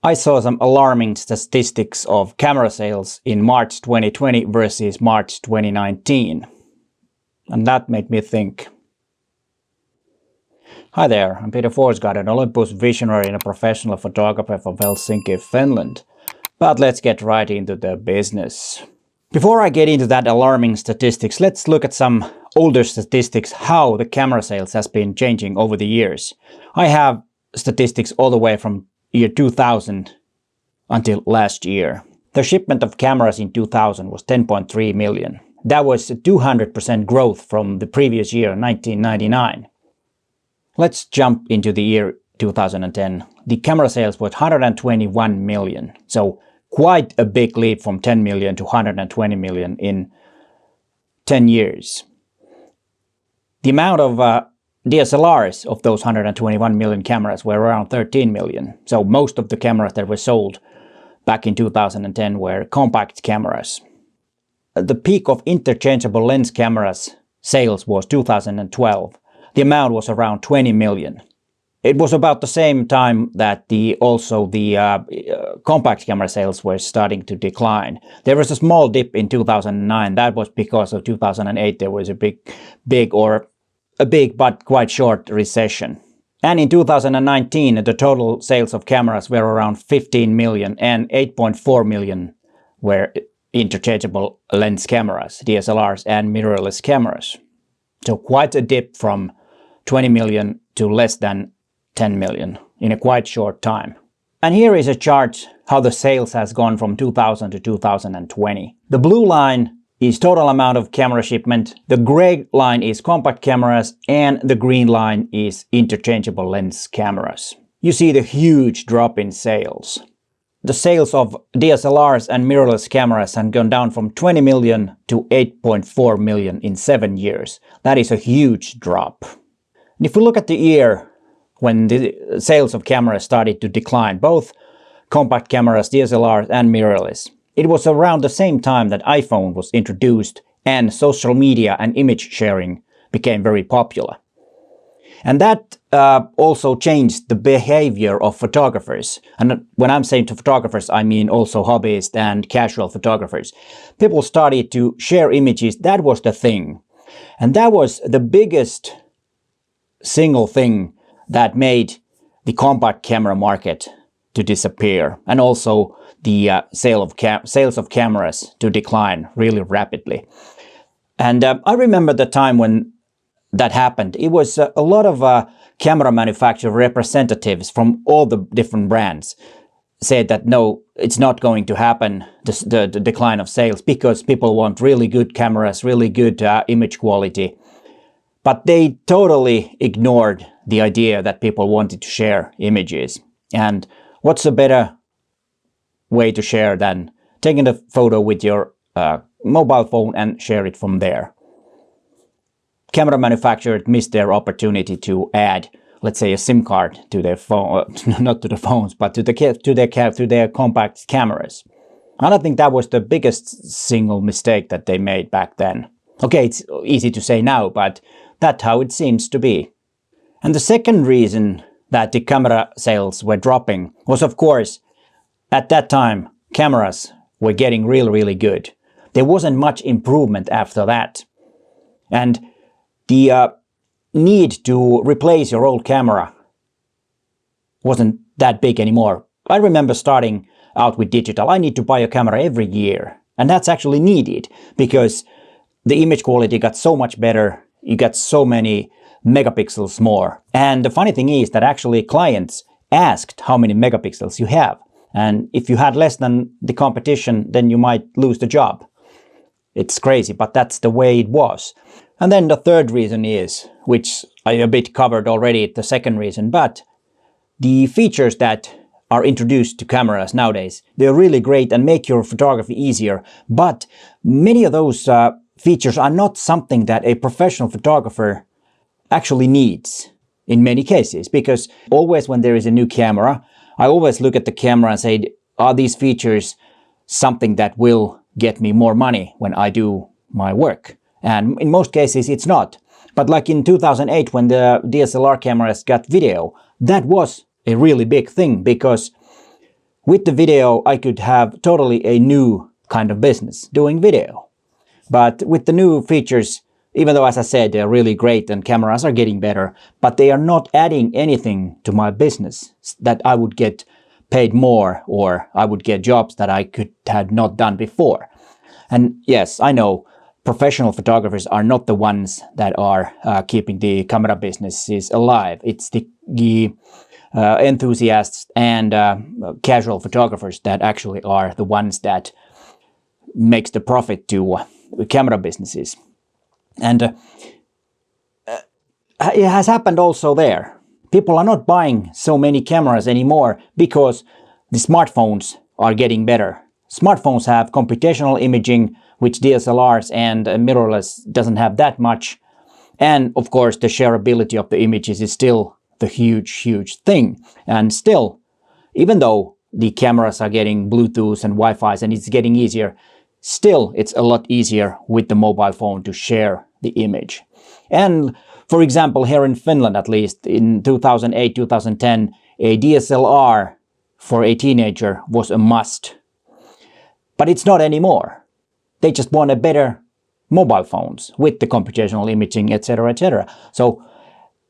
I saw some alarming statistics of camera sales in March 2020 versus March 2019. And that made me think. Hi there, I'm Peter Forsgård, an Olympus visionary and a professional photographer from Helsinki, Finland. But let's get right into the business. Before I get into that alarming statistics, let's look at some older statistics, how the camera sales has been changing over the years. I have statistics all the way from year 2000 until last year. The shipment of cameras in 2000 was 10.3 million. That was a 200% growth from the previous year, 1999. Let's jump into the year 2010. The camera sales were 121 million. So quite a big leap from 10 million to 120 million in 10 years. The amount of DSLRs of those 121 million cameras were around 13 million. So most of the cameras that were sold back in 2010 were compact cameras. The peak of interchangeable lens cameras sales was 2012. The amount was around 20 million. It was about the same time that the compact camera sales were starting to decline. There was a small dip in 2009. That was because of 2008 there was a big but quite short recession. And in 2019 the total sales of cameras were around 15 million and 8.4 million were interchangeable lens cameras, DSLRs and mirrorless cameras. So quite a dip from 20 million to less than 10 million in a quite short time. And here is a chart how the sales has gone from 2000 to 2020. The blue line is total amount of camera shipment, the gray line is compact cameras, and the green line is interchangeable lens cameras. You see the huge drop in sales. The sales of DSLRs and mirrorless cameras have gone down from 20 million to 8.4 million in 7 years. That is a huge drop. And if we look at the year when the sales of cameras started to decline, both compact cameras, DSLRs and mirrorless, it was around the same time that iPhone was introduced and social media and image sharing became very popular. And that also changed the behavior of photographers. And when I'm saying to photographers, I mean also hobbyists and casual photographers. People started to share images. That was the thing. And that was the biggest single thing that made the compact camera market to disappear, and also the sales of cameras to decline really rapidly. And I remember the time when that happened. It was a lot of camera manufacturer representatives from all the different brands said that no, it's not going to happen, the decline of sales, because people want really good cameras, really good image quality. But they totally ignored the idea that people wanted to share images. And what's a better way to share than taking a photo with your mobile phone and share it from there? Camera manufacturers missed their opportunity to add, let's say, a SIM card to their phone, not to the phones, but to their compact cameras. And I think that was the biggest single mistake that they made back then. Okay, it's easy to say now, but that's how it seems to be. And the second reason that the camera sales were dropping was, of course, at that time, cameras were getting really good. There wasn't much improvement after that. And the need to replace your old camera wasn't that big anymore. I remember starting out with digital. I need to buy a camera every year. And that's actually needed because the image quality got so much better. You got so many megapixels more. And the funny thing is that actually clients asked how many megapixels you have. And if you had less than the competition, then you might lose the job. It's crazy, but that's the way it was. And then the third reason is, which I a bit covered already, the second reason, but the features that are introduced to cameras nowadays, they're really great and make your photography easier. But many of those features are not something that a professional photographer actually needs in many cases, because always when there is a new camera, I always look at the camera and say, are these features something that will get me more money when I do my work? And in most cases it's not. But like in 2008 when the DSLR cameras got video, that was a really big thing, because With the video, I could have totally a new kind of business, doing video. But with the new features, even though, as I said, they're really great and cameras are getting better, but they are not adding anything to my business that I would get paid more, or I would get jobs that I could have not done before. And yes, I know professional photographers are not the ones that are keeping the camera businesses alive. It's the enthusiasts and casual photographers that actually are the ones that makes the profit to camera businesses. And it has happened also there. People are not buying so many cameras anymore because the smartphones are getting better. Smartphones have computational imaging, which DSLRs and mirrorless doesn't have that much. And of course, the shareability of the images is still the huge thing. And still, even though the cameras are getting Bluetooth and Wi-Fi and it's getting easier, still it's a lot easier with the mobile phone to share the image. And for example, here in Finland, at least in 2008, 2010, a DSLR for a teenager was a must. But it's not anymore. They just want a better mobile phones with the computational imaging, etc., etc. So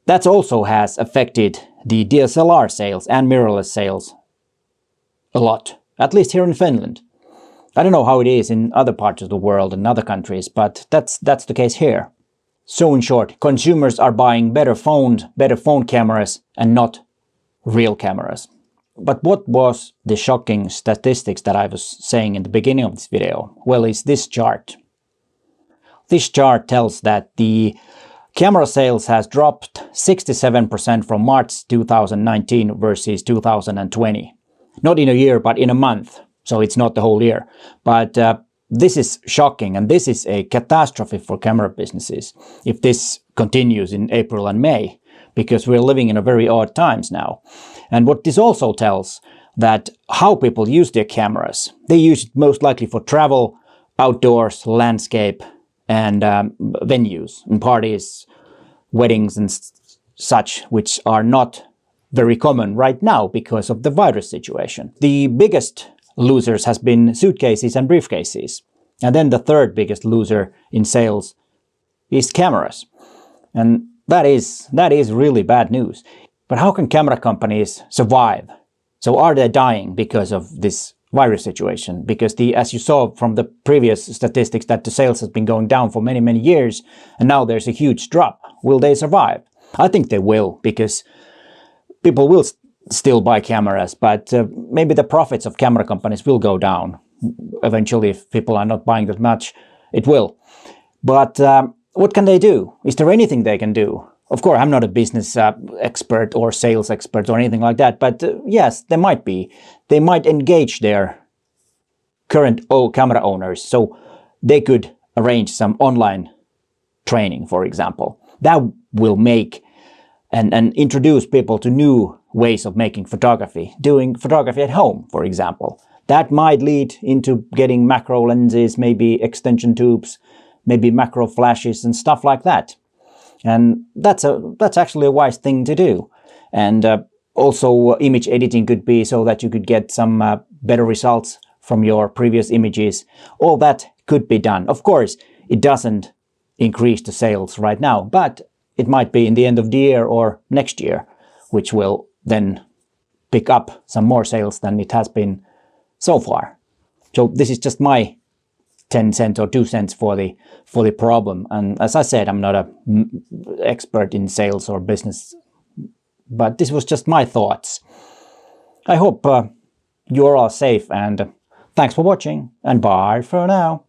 that also has affected the DSLR sales and mirrorless sales a lot, at least here in Finland. I don't know how it is in other parts of the world and other countries, but that's the case here. So in short, consumers are buying better phone cameras and not real cameras. But what was the shocking statistics that I was saying in the beginning of this video? Well, it's this chart. This chart tells that the camera sales has dropped 67% from March 2019 versus 2020. Not in a year, but in a month. So it's not the whole year. But this is shocking, and this is a catastrophe for camera businesses if this continues in April and May, because we're living in a very odd times now. And what this also tells that how people use their cameras. They use it most likely for travel, outdoors, landscape, and venues and parties, weddings and such, which are not very common right now because of the virus situation. The biggest losers has been suitcases and briefcases. And then the third biggest loser in sales is cameras. And that is really bad news. But how can camera companies survive? So are they dying because of this virus situation? Because as you saw from the previous statistics, that the sales has been going down for many years, and now there's a huge drop. Will they survive? I think they will, because people will still buy cameras, but maybe the profits of camera companies will go down. Eventually, if people are not buying that much, it will. But what can they do? Is there anything they can do? Of course, I'm not a business expert or sales expert or anything like that, but yes, there might be. They might engage their current camera owners, so they could arrange some online training, for example. That will make and introduce people to new ways of making photography, doing photography at home, for example. That might lead into getting macro lenses, maybe extension tubes, maybe macro flashes and stuff like that. And that's actually a wise thing to do. And also image editing could be so that you could get some better results from your previous images. All that could be done. Of course, it doesn't increase the sales right now, but it might be in the end of the year or next year, which will then pick up some more sales than it has been so far. So this is just my 10 cents or 2 cents for the problem. And as I said, I'm not an expert in sales or business, but this was just my thoughts. I hope you're all safe, and thanks for watching, and bye for now.